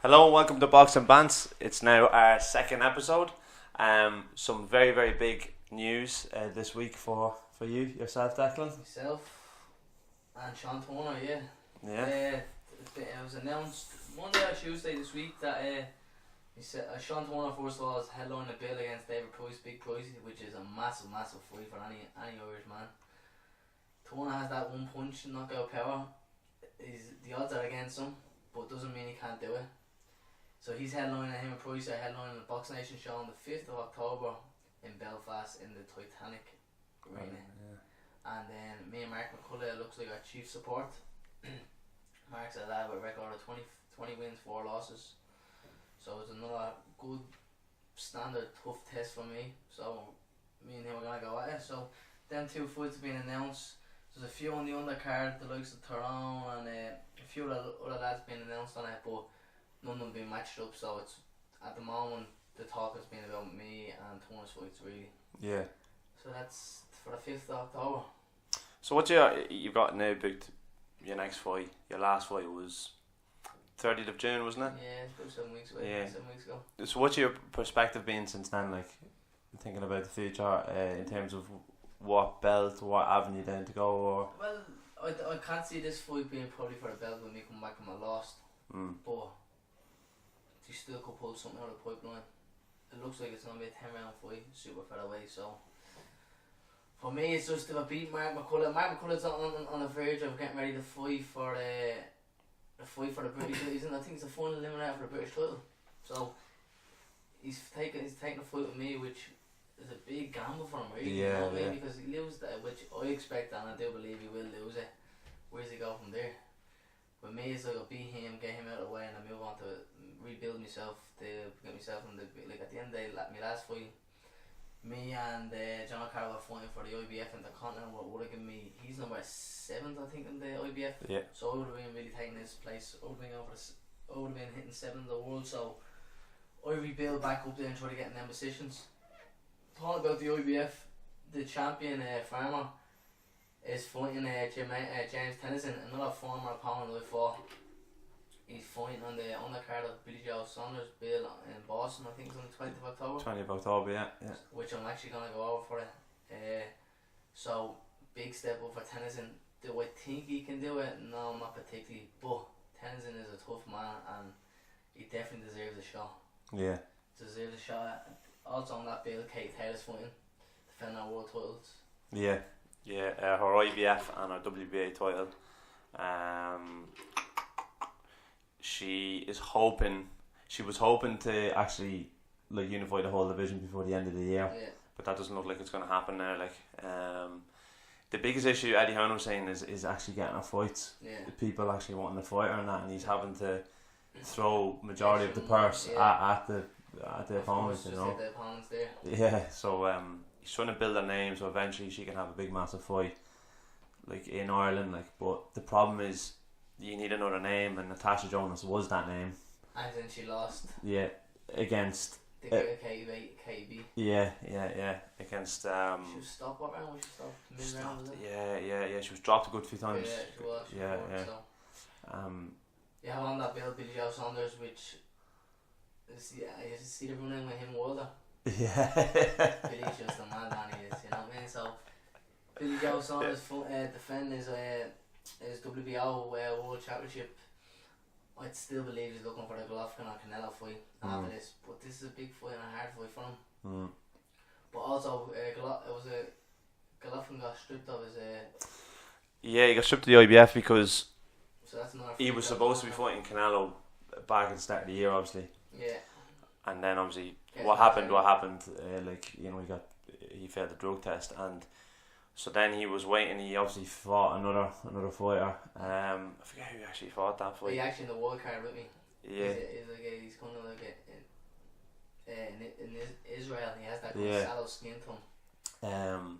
Hello and welcome to Box and Bants. It's now our second episode. Some very big news this week for you, yourself, Declan. Myself and Sean Turner, yeah. It was announced Monday or Tuesday this week that Sean Turner first of all is headlining a bill against David Price, Big Price, which is a massive fight for any Irish man. Turner has that one punch knockout power. The odds are against him, but doesn't mean he can't do it. So he's headlining, him and Price are headlining the Box Nation show on the 5th of October in Belfast in the Titanic Arena. And then me and Mark McCullough looks like our chief support. Mark's a lad with a record of 20 wins, 4 losses. So it's another good, standard, tough test for me. So me and him are going to go at it. So them two fights have been announced. There's a few on the undercard, the likes of Tyrone and a few other lads been announced on it, but none of them been matched up. So it's at the moment the talk has been about me and Turner's fights really. Yeah. So that's for the 5th of October. So you've got now booked your next fight? Your last fight was 30th of June, wasn't it? Yeah, it's about 7 weeks away. Yeah. 7 weeks ago. So what's your perspective been since then? Like thinking about the future in terms of what belt, what avenue then to go, or? Well, I can't see this fight being probably for a belt when we come back from a loss. But you still could pull something out of the pipeline. It looks like it's going to be a 10-round fight, super featherweight. So for me, it's just if I beat Mark McCullough. Mark McCullough's on the verge of getting ready to fight for the British. I think it's the final eliminator for the British title. So he's taking a fight with me, which is a big gamble for him, really. Yeah, you know what I mean? yeah. Because he loses that, which I expect, and I do believe he will lose it. Where's he go from there? With me, it's like I'll beat him, get him out of the way, and I move on to rebuild myself to get myself in the, like at the end of the day, my last fight, me and John Carroll were fighting for the IBF Intercontinental. What would have given me? He's number 7th, I think, in the IBF. Yeah. So I would have been really taking his place. I would have been hitting 7th in the world. So I rebuild back up there and try to get in them positions. Talking about the IBF, the champion Farmer is fighting James Tennyson, another former opponent I fought. He's fighting on the undercard of Billy Joe Saunders' bill in Boston. I think it's on the 20th of October. 20th of October, yeah. Which I'm actually going to go over for it. So, big step up for Tennyson. Do I think he can do it? No, not particularly. But Tennyson is a tough man and he definitely deserves a shot. Yeah. Deserves a shot. Also on that bill, Kate Taylor's fighting, defending our world titles. Yeah. Her IBF and her WBA title. She was hoping to actually like unify the whole division before the end of the year. Yeah. But that doesn't look like it's going to happen now. Like, the biggest issue Eddie Hearn was saying is actually getting her fights. Yeah. The people actually wanting to fight her and that, and he's having to throw majority of the purse at the opponents, you know. The opponents there. Yeah, so he's trying to build her name so eventually she can have a big massive fight like in Ireland, like, but the problem is you need another name, and Natasha Jonas was that name. And then she lost. Yeah, against the KB. Yeah, against She was stopped. What round was she stopped? Mid-round, was it? Yeah. She was dropped a good few times. Yeah, she was. So. You have on that bill Billy Joe Saunders, which is, you see the running with him Wilder. Yeah. Billy's just a madman, he is, you know what I mean? So Billy Joe Saunders defending his WBO World Championship. I'd still believe he's looking for the Golovkin or Canelo fight after this, but this is a big fight and a hard fight for him. But also, Golovkin got stripped of his. Yeah, he got stripped of the IBF because so that's another he was supposed to be fighting Canelo back at the start of the year, obviously. Yeah. And then obviously, what happened? Like, you know, he failed the drug test, and so then he was waiting. He obviously fought another fighter. I forget who actually fought that fight. He actually in the wild card with me. Yeah. He's kind of like in Israel. He has that kind of sallow skin to him.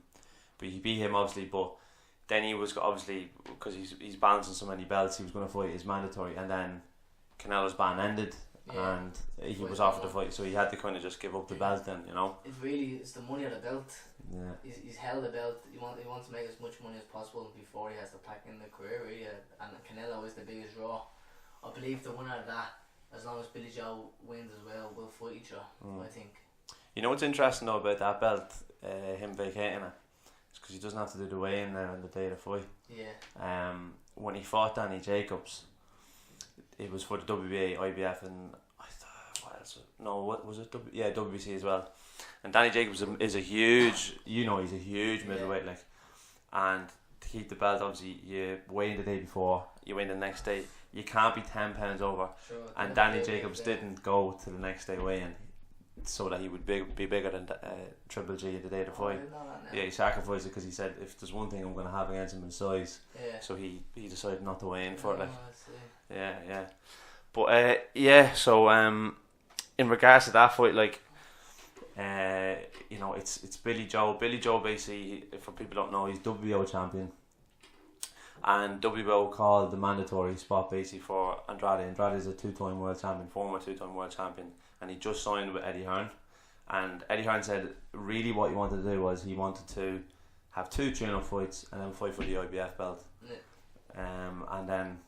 But he beat him obviously. But then he was obviously, because he's balancing so many belts, he was going to fight his mandatory, and then Canelo's ban ended. Yeah. And he was offered the fight, so he had to kind of just give up the belt then, you know. It's the money of the belt. Yeah. He's held the belt. He wants to make as much money as possible before he has to pack in the career, really. And Canelo is the biggest draw. I believe the winner of that as long as Billy Joe wins as well, will fight each other. I think. You know what's interesting though about that belt, him vacating it, is because he doesn't have to do the weigh-in there on the day of the fight. Yeah. When he fought Danny Jacobs, it was for the WBA, IBF, and what else? No, what was it? WBC as well. And Danny Jacobs is a huge, he's a huge middleweight, like, and to keep the belt, obviously, you weigh in the day before, you weigh in the next day. You can't be 10 pounds over. Sure, and Danny Jacobs didn't go to the next day weigh-in, so that he would be bigger than Triple G the day of the fight. Yeah, he sacrificed it because he said, if there's one thing I'm going to have against him in size, so he decided not to weigh in for it. Like, yeah. But so in regards to that fight, like, it's Billy Joe. Billy Joe, basically, for people who don't know, he's WBO champion, and WBO called the mandatory spot basically for Andrade. Andrade is a two-time world champion, former two-time world champion, and he just signed with Eddie Hearn. And Eddie Hearn said really what he wanted to do was he wanted to have 2 tune-up fights and then fight for the IBF belt. And then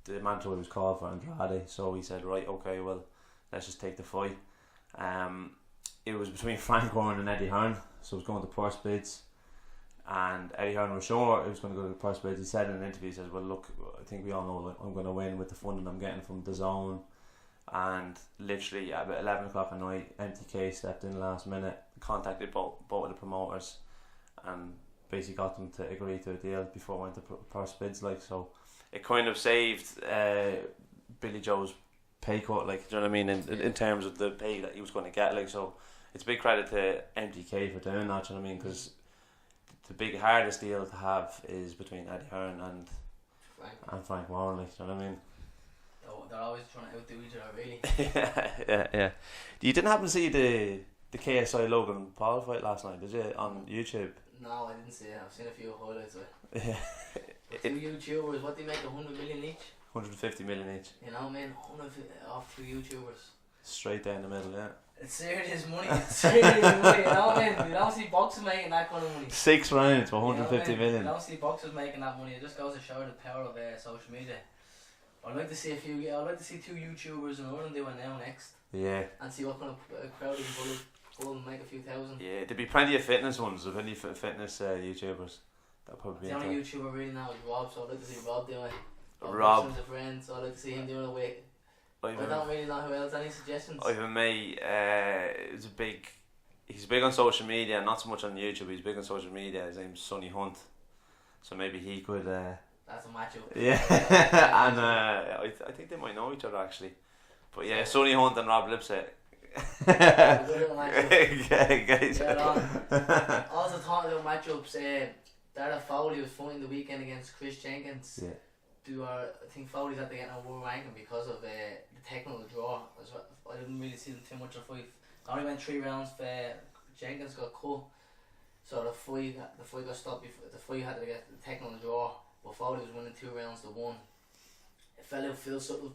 the mandatory was called for Andrade, so he said, right, okay, well, let's just take the fight. It was between Frank Warren and Eddie Hearn, so it was going to purse bids, and Eddie Hearn was sure it was going to go to the purse bids. He said in an interview, he says, well, look, I think we all know I'm going to win with the funding I'm getting from DAZN. And literally at about 11 o'clock at night, MTK stepped in last minute, contacted both of the promoters, and basically got them to agree to a deal before it went to purse bids. Like, so it kind of saved Billy Joe's pay cut, like, do you know what I mean, in terms of the pay that he was going to get. Like, so it's a big credit to MTK for doing that, do you know what I mean, because the hardest deal to have is between Eddie Hearn and Frank Warren, like, do you know what I mean. They're always trying to outdo each other, really. yeah. You didn't happen to see the KSI Logan Paul fight last night, did you, on YouTube? No, I didn't see it. I've seen a few highlights of it. Yeah. 2 YouTubers, what do they make, 100 million each? 150 million each. You know, man, 100 off 2 YouTubers. Straight down the middle, yeah. It's serious money. It's serious money. You know, man. You don't see boxers making that kind of money. 6 rounds for 150 million. You don't see boxers making that money. It just goes to show the power of social media. I'd like to see 2 YouTubers in Ireland do it now next. Yeah. And see what kind of crowd they can pull and make a few thousand. Yeah, there'd be plenty of fitness ones, of any fitness YouTubers. That'd probably be the only YouTuber really now is Rob, so I'd like to see Rob doing it. Rob. A friend, so I'd like to see him doing a weight. I don't really know who else. Any suggestions? I have a mate. He's big on social media, not so much on YouTube. He's big on social media. His name's Sonny Hunt, so maybe he could. That's a matchup. Yeah, and I think they might know each other actually. But yeah, Sonny Hunt and Rob Lipset. Also talking about matchups, Dara Fowley was fighting the weekend against Chris Jenkins. Yeah. I think Fowley's had to get a world ranking because of the technical draw. I didn't really see them too much of the fight. It only went 3 rounds. Jenkins got cut, so the fight got stopped. The fight had to get the technical draw, but Fowley was winning 2 rounds to 1. It fell out Phil Suttle's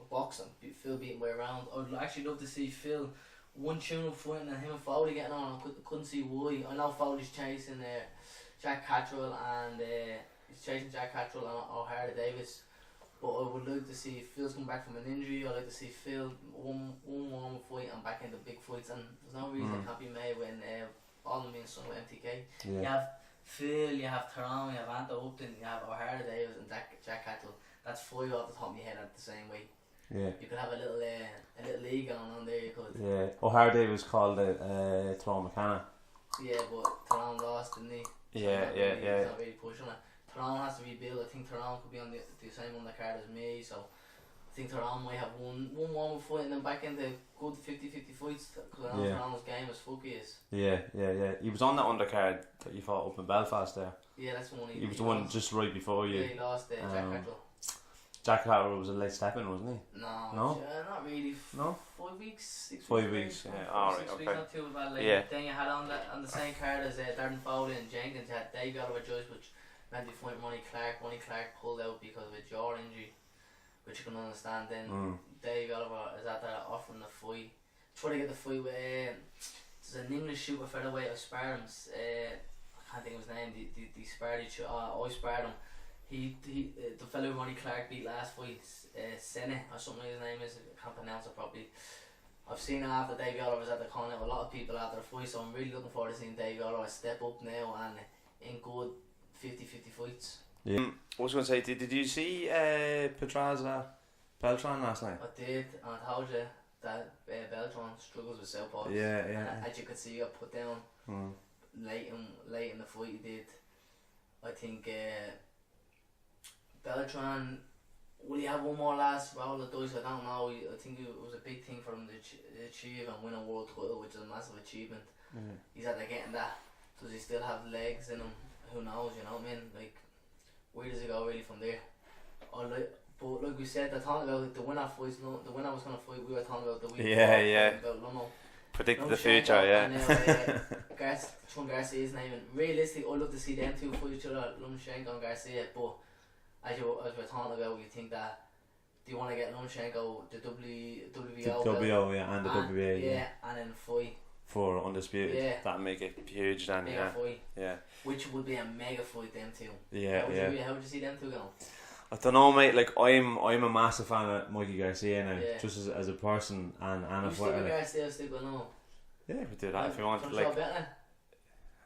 boxing. Phil beating by a round. I'd actually love to see Phil one tune-up fighting and him and Fowley getting on. I couldn't see why. I know Fowley's chasing Jack Catterall and O'Hara Davis, but I would like to see if Phil's come back from an injury. I'd like to see Phil one warm fight and back into big fights, and there's no reason it can't be made when all of them being son with MTK. Yeah. You have Phil, you have Tyrone, you have Anto Upton, you have O'Hara Davis and Jack Catterall. That's 5 off the top of my head at the same way. Yeah. You could have a little league going on there. You could. Yeah. O'Hara Davis called it Tyrone McKenna. Yeah, but Tyrone lost, didn't he? Yeah. He's not really pushing it. Tyrone has to rebuild. I think Tyrone could be on the same undercard as me, so I think Tyrone might have one warm fight and then back into good 50-50 fights, because I know Tyrone's game as fuck he is. Yeah. He was on that undercard that you fought up in Belfast there. Yeah, that's the one he was the one just right before you. Yeah, he lost Jack Catterall. Jack Catterall was a late step in, wasn't he? No? Not really. No? 5 weeks, 6 weeks. 5 weeks, yeah. Alright, 6 okay. weeks, not too bad. Like, then you had on the same card as Darren Fowley and Jenkins, you had Dave Oliver Joyce, which meant to fight Ronnie Clark. Ronnie Clark pulled out because of a jaw injury, which you can understand. Then Dave Oliver is at that offering the fight. Try to get the fight with there's an English shooter featherweight of Spartans. I can't think of his name. They sparred each other. I sparred him. The fellow Ronnie Clark beat last fight, Senna or something his name is, I can't pronounce it properly. I've seen it after Davey Oliver was at the corner, a lot of people after the fight, so I'm really looking forward to seeing Davey Oliver step up now and in good 50-50 fights. Yeah. I was going to say, did you see Petraza Beltran last night? I did, and I told you that Beltran struggles with southpaws. Yeah. And as you could see, he got put down late in the fight. He did. I think Beltran, will he have one more last roll of dice? I don't know. I think it was a big thing for him to achieve and win a world title, which is a massive achievement. He's at getting that. Does he still have legs in him? Who knows, you know what I mean? Like, where does it go really from there? But like we said, they're talking about the winner fights. No, the winner was going to fight. We were talking about the week. About Lomo. Predicted the future, yeah. And Sean Garcia's name. And realistically, I'd love to see them two fight each other, Lomachenko and Garcia. But as we're talking about, you think that, do you want to get Lomachenko the WBO? The WBO, yeah, and the WBA. Yeah, and then fight for undisputed. Yeah. That'd make it huge then, mega fight. Yeah. Which would be a mega fight, them two. Yeah, How would you see them two going? I don't know, mate. Like, I'm a massive fan of Mikey Garcia now, just as a person and a fighter. You Garcia, stick with no. Yeah, we do that if you want. Like,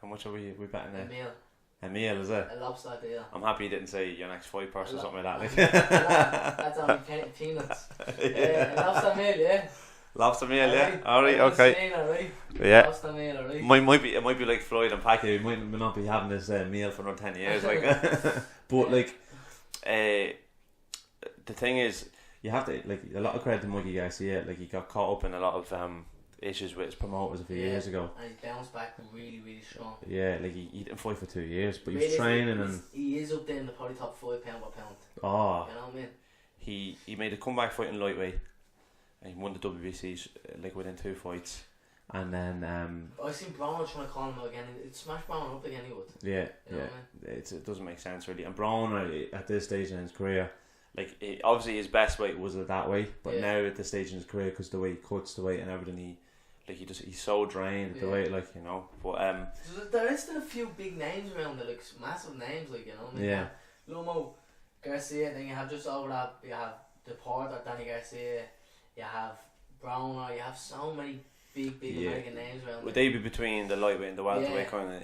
how much are we betting now? A meal, is it? A lobster deal. I'm happy you didn't say your next fight person or something like that. Like. That's only peanuts. A lobster meal, yeah. Lobster meal, yeah. Alright, okay. Yeah. Lobster meal, alright. It might be like Floyd and Pacquiao. We might not be having this meal for another 10 years, like. But like, the thing is, you have to, like, a lot of credit to Mikey Garcia. Like, he got caught up in a lot of issues with his promoters a few years ago, and he bounced back really strong. Yeah, like he didn't fight for 2 years, but he was training and he is up there in the probably top 5 pound per pound. Oh, you know what I mean? He made a comeback fighting lightweight, and he won the WBC like within 2 fights, and then I seen Brown trying to call him again. It smashed Brown up again. He would. Yeah, you know what I mean? It doesn't make sense really. And Brown at this stage in his career, like obviously his best weight was at that weight, but now at this stage in his career, because the way he cuts the weight and everything, he's so drained at the weight, like, you know. But there is still a few big names around there, like massive names, like, you know. I mean, yeah. Lomo, Garcia, then you have just over that, you have Deporter, Danny Garcia, you have Browner, you have so many big American names around there. Would they be between the lightweight and the welterweight kind of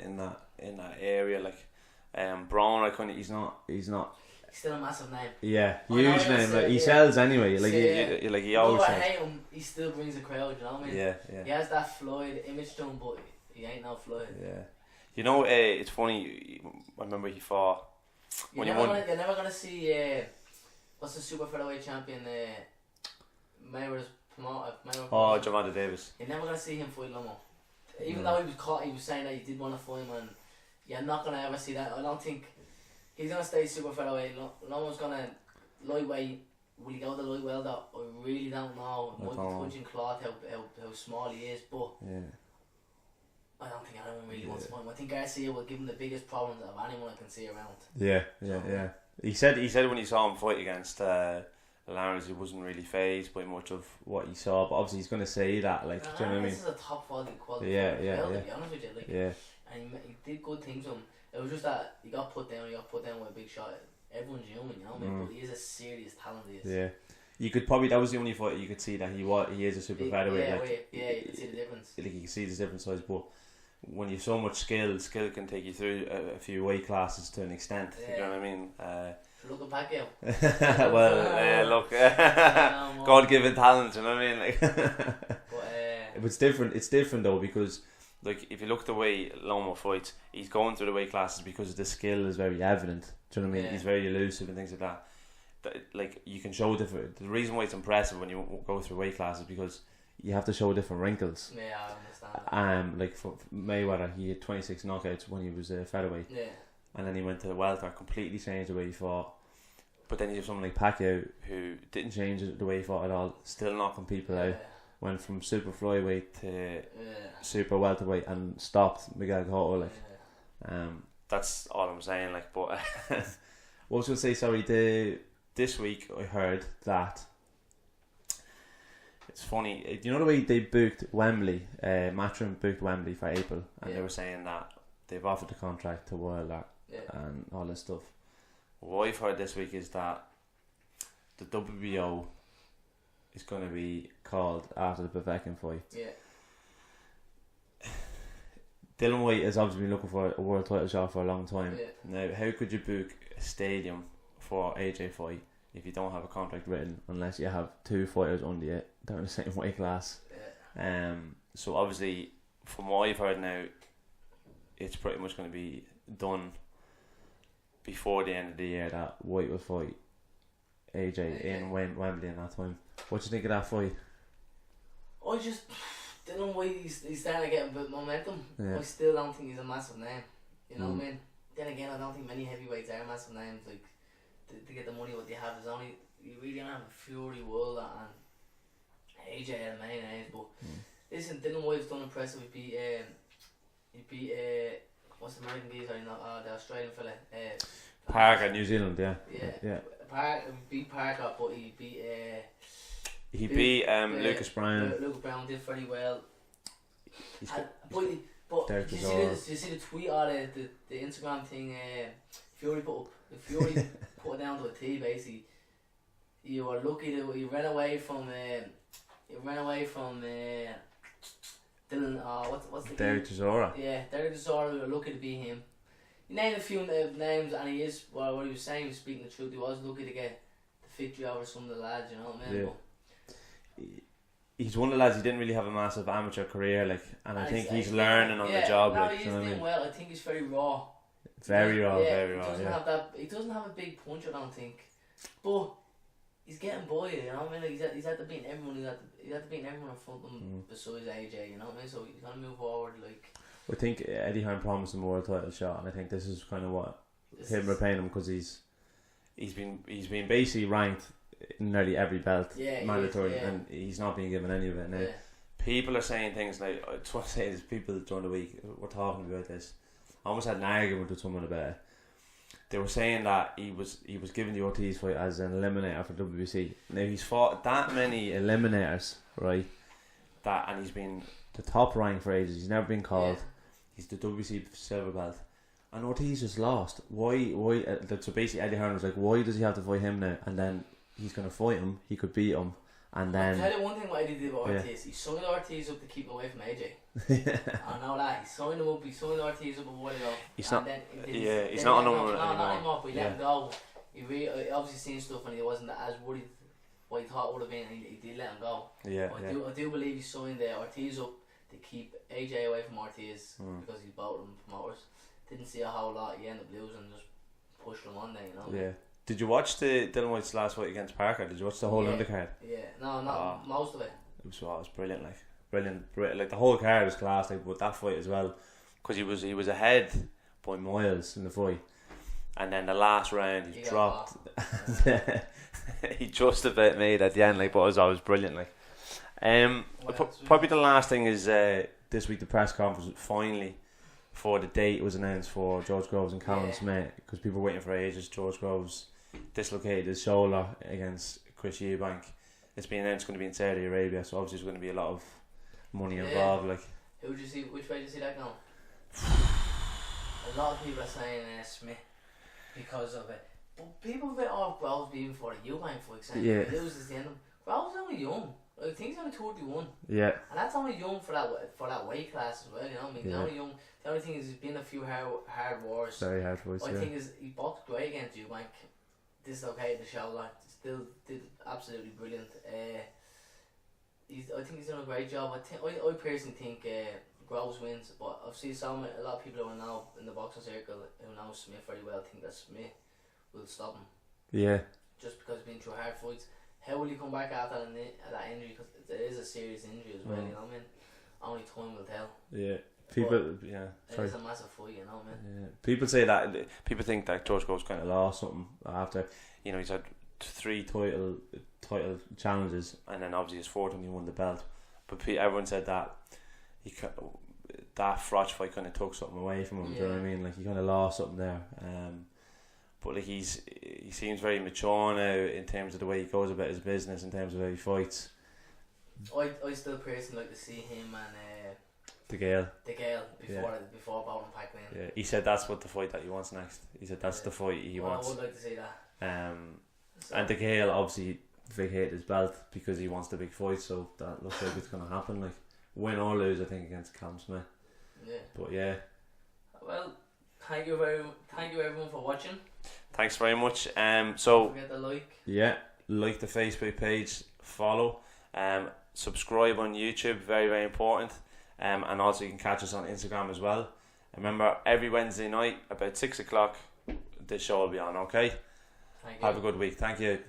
in that area, like Browner kind of he's not. He's still a massive name. Yeah, huge name. Like he sells anyway. Like he always. I hate him. He still brings a crowd. You know what I mean? Yeah. He has that Floyd image to him, but he ain't no Floyd. Yeah. You know, it's funny. I remember he fought. You're never gonna see what's the super featherweight champion? Mayweather's promoter. Oh, Gervonta Davis. You're never gonna see him fight Lomo. Even though he was caught, he was saying that he did want to fight him, and you're not gonna ever see that. I don't think. He's gonna stay super featherweight. Lomo's gonna lightweight. Will he go to light welter? I really don't know. Might be touching cloth how small he is, but I don't think anyone really wants to fight him. I think Garcia will give him the biggest problems of anyone I can see around. Yeah. He said when he saw him fight against Lawrence, he wasn't really fazed by much of what he saw. But obviously he's gonna say that, like, do you know what I mean? This is a top quality. Yeah. To be honest with you, like, and he did good things with him. It was just that he got put down with a big shot. Everyone's human, you know what I mean? But he is a serious talent, he is. Yeah. You could probably, that was the only fight you could see that he is a super featherweight. You can see the difference. Like, you can see the different size, but when you have so much skill can take you through a few weight classes to an extent. You know what I mean? Look at Pacquiao. Well, look, God-given talent, you know what I mean? Like, but it's different. It's different though, because like if you look at the way Lomo fights, he's going through the weight classes because the skill is very evident. Do you know what I mean? He's very elusive and things like that. Like you can show different. The reason why it's impressive when you go through weight classes because you have to show different wrinkles. Yeah, I understand. Like for Mayweather, he had 26 knockouts when he was a featherweight. Yeah. And then he went to the welter, completely changed the way he fought. But then you have someone like Pacquiao who didn't change the way he fought at all, still knocking people out. Went from super flyweight to super welterweight and stopped Miguel Cotto. Like, that's all I'm saying. Like, but what was I going to say? Sorry. This week I heard that it's funny. You know the way they booked Wembley? Matchroom booked Wembley for April, and they were saying that they've offered the contract to Wilder and all this stuff. what I've heard this week is that the WBO is going to be called after the Povetkin fight. Yeah. Dylan White has obviously been looking for a world title shot for a long time. Yeah. Now, how could you book a stadium for AJ fight if you don't have a contract written, unless you have two fighters under you that are in the same weight class? Yeah. So obviously, from what I've heard now, it's pretty much going to be done before the end of the year that White will fight AJ in Wembley in that time. What do you think of that fight? I just Dylan White, he's starting to get a bit of momentum. Yeah. I still don't think he's a massive name. You know what I mean? Then again, I don't think many heavyweights are massive names. Like to get the money what they have is only you really don't have Fury, Wilder, and AJ are the main names. But listen, Dylan White's done impressive. He beat what's the American geezer? The Australian fella. Parker, New Zealand, yeah. Parker beat Parker, but he beat. He beat Lucas Bryan. Lucas Bryan did very well. But Derek did you see the tweet or the Instagram thing Fury put up? The Fury put it down to a T basically. You were lucky that you ran away from Dylan. What's the Derek Chisora. Yeah, Derek Chisora. We were lucky to beat him. He named a few names, and he is what he was saying. He was speaking the truth. He was lucky to get the victory over some of the lads. You know what I mean? Yeah. He's one of the lads. He didn't really have a massive amateur career, like, and I think he's learning on the job. No, like, he's you know what I doing mean? well. I think he's very raw. Very raw. He doesn't have a big punch, I don't think, but he's getting by. You know what I mean? Like he's had to beat everyone. He's had to beat everyone in front of him besides AJ. You know what I mean? So he's gonna move forward. Like I think Eddie Hearn promised him a world title shot, and I think this is kind of what him repaying him, because he's been basically ranked in nearly every belt, mandatory, and he's not being given any of it now. People are saying things like, I just want to say this, people during the week were talking about this. I almost had an argument with someone about it. They were saying that he was given the Ortiz fight as an eliminator for WBC. Now he's fought that many eliminators, right? And he's been the top rank for ages. He's never been called. He's the WBC silver belt. And Ortiz just lost. Why? So basically Eddie Hearn was like, why does he have to fight him now? And then he's going to fight him. He could beat him. And then I'll tell you one thing what Eddie did with Ortiz. He signed Ortiz up to keep him away from AJ. I know that. He signed him up. He signed Ortiz up a while ago. He's not on number anymore. Not anymore, but he let him go. He obviously seen stuff and he wasn't as worried what he thought it would have been, and he did let him go. I do believe he signed Ortiz up to keep AJ away from Ortiz because he's both of them promoters. Didn't see a whole lot. He ended up losing, just pushed him on there, you know. Yeah. Did you watch the Dylan White's last fight against Parker? Did you watch the whole undercard? Yeah. No, not most of it. It was brilliant, brilliant. Like the whole card was class, like, but that fight as well, because he was ahead by miles in the fight, and then the last round he dropped. He just about made at the end, like, but it was brilliant, like. Probably the last thing is this week the press conference finally for the date was announced for George Groves and Callum Smith, because people were waiting for ages. George Groves dislocated his shoulder against Chris Eubank. It's been announced it's going to be in Saudi Arabia, so obviously there's going to be a lot of money involved. Like, who do you see? Which way do you see that going? A lot of people are saying Smith because of it, but people have been off Groves being for the Eubank fight, saying he loses the end of him. Groves is only young. I think he's only 31. Yeah. And that's only young for that weight class as well, you know what I mean? He's only young. The only thing is he's been a few hard wars. Very hard wars, I think is he boxed great against Eubank. Dislocated the shoulder. Still did absolutely brilliant. I think he's done a great job. I personally think Groves wins, but I've seen a lot of people who are now in the boxing circle who know Smith very well think that Smith will stop him. Yeah. Just because he's been through hard fights. How will he come back after that injury? Because it is a serious injury as well, you know what I mean? Only time will tell. Yeah. It is a massive fight, you know what I mean? Yeah. People say that, people think that George Groves kind of lost something after, you know, he's had 3 title challenges, and then obviously his 4th when he won the belt. But everyone said that that Froch fight kind of took something away from him, do you know what I mean? Like, he kind of lost something there. But like he seems very mature now in terms of the way he goes about his business, in terms of how he fights. I still personally like to see him and De Gale before Bowden Pack Lane. Yeah, he said that's what the fight that he wants next. He said that's the fight he wants. I would like to see that. And De Gale obviously vacated his belt because he wants the big fight, so that looks like it's going to happen. Like, win or lose, I think, against Cam Smith. Yeah. But yeah. Well, thank you everyone for watching. Thanks very much. So don't forget to like. Yeah, like the Facebook page, follow, subscribe on YouTube, very very important. And also you can catch us on Instagram as well. Remember, every Wednesday night about 6 o'clock, this show will be on. Okay. Thank you. Have a good week. Thank you.